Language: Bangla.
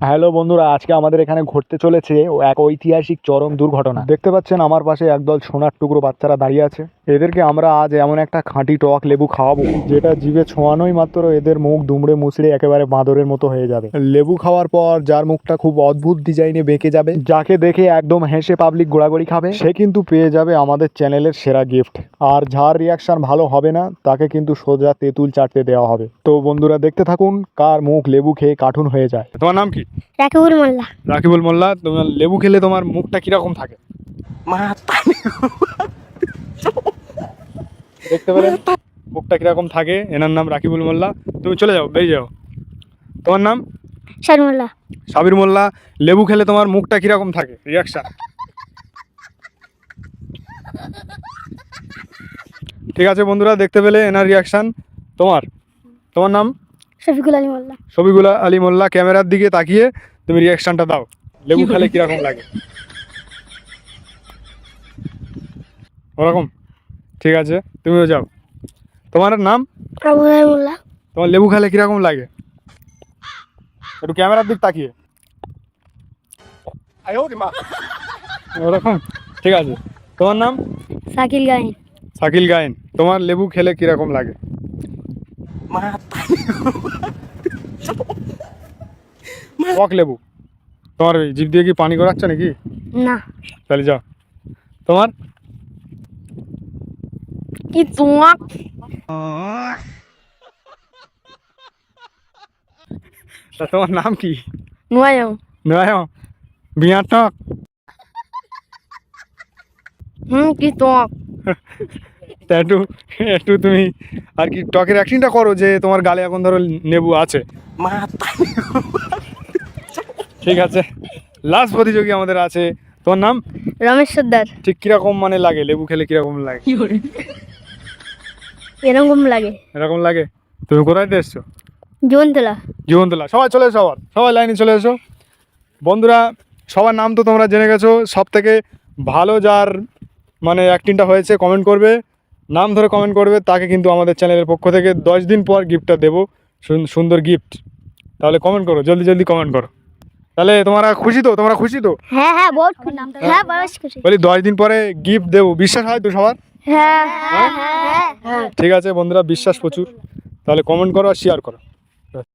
হ্যালো বন্ধুরা, আজকে আমাদের এখানে ঘটতে চলেছে এক ঐতিহাসিক চরম দুর্ঘটনা। দেখতে পাচ্ছেন আমার পাশে একদল সোনার টুকরো বাচ্চারা দাঁড়িয়ে আছে। এদেরকে আমরা আজ এমন একটা খাঁটি টক লেবু খাওয়াবো যেটা জিভে ছোঁয়ানোই মাত্র এদের মুখ দুমড়ে মুচড়ে একেবারে বাঁদরের মতো হয়ে যাবে। লেবু খাওয়ার পর যার মুখটা খুব অদ্ভুত ডিজাইনে বেঁকে যাবে, যাকে দেখে একদম হেসে পাবলিক গোড়াগড়ি খাবে, সে কিন্তু পেয়ে যাবে আমাদের চ্যানেলের সেরা গিফট। আর যার রিয়াকশন ভালো হবে না তাকে কিন্তু সোজা তেঁতুল চাটতে দেওয়া হবে। তো বন্ধুরা দেখতে থাকুন কার মুখ লেবু খেয়ে কার্টুন হয়ে যায়। তোমার নাম কি? রাকিবুল মোল্লা। রাকিবুল মোল্লা, তোমার লেবু খেলে তোমার মুখটা কিরকম থাকে? দেখতে পেলেন মুখটা কিরকম থাকে। এনার নাম রাকিবুল মোল্লা। তুমি চলে যাও, বেরিয়ে যাও। তোমার নাম? শার মোল্লা। সাবির মোল্লা। লেবু খেলে তোমার মুখটা কিরকম থাকে, রিয়াকশন? ঠিক আছে বন্ধুরা, দেখতে পেলে এনার রিয়াকশন। তোমার নাম? শফিকুল আলী মোল্লা। শফিকুল আলী মোল্লা। ক্যামেরার দিকে তাকিয়ে তুমি রিয়াকশনটা দাও, লেবু খেলে কিরকম লাগে। ওরকম? ঠিক আছে, তুমিও যাও। তোমার নাম? আবু মোল্লা। তোমার লেবু খেলে কিরকম লাগে, একটু ক্যামেরার দিক তাকিয়ে। ওরকম? ঠিক আছে। তোমার নাম? শাকিল গাহিন। শাকিল গায়েন। তোমার লেবু খেলে কিরকম লাগে? টক লেবু। তোমার ওই জিভ দিয়ে কি পানি গড়াচ্ছে নাকি? না। তাহলে যাও। তোমার? কি তোমার? তা তোমার নাম কি? নুয়ায়ম। নয় বিয়ার টক। কি তোমার? তা একটু একটু তুমি আর কি টকের অ্যাক্টিংটা করো যে তোমার গালে এখন ধরো লেবু আছে। ঠিক আছে, লাস্ট প্রতিযোগী আমাদের আছে। তোমার নাম? রমেশ সর্দার। ঠিক কিরকম মানে লাগে, লেবু খেলে কিরকম লাগে? এরকম লাগে। এরকম লাগে। তুমি কোথায় থেকে এসছো? জীবনতলা। জীবনতলা। সবাই চলে এসো, সবাই লাইনে চলে এসো। বন্ধুরা সবার নাম তো তোমরা জেনে গেছো। সব থেকে ভালো যার মানে অ্যাক্টিংটা হয়েছে কমেন্ট করবে, নাম ধরে কমেন্ট করবে, তাকে কিন্তু আমাদের চ্যানেলের পক্ষ থেকে 10 দিন পর গিফটটা দেবো, সুন্দর গিফট। তাহলে কমেন্ট করো, জলদি জলদি কমেন্ট করো। তাহলে তোমরা খুশি তো? হ্যাঁ হ্যাঁ, বহুত খুশি। হ্যাঁ, বেশ খুশি। বলি 10 দিন পরে গিফট দেবো, বিশ্বাস হয় তো সবার? হ্যাঁ হ্যাঁ হ্যাঁ। ঠিক আছে বন্ধুরা, বিশ্বাস প্রচুর। তাহলে কমেন্ট করো আর শেয়ার করো।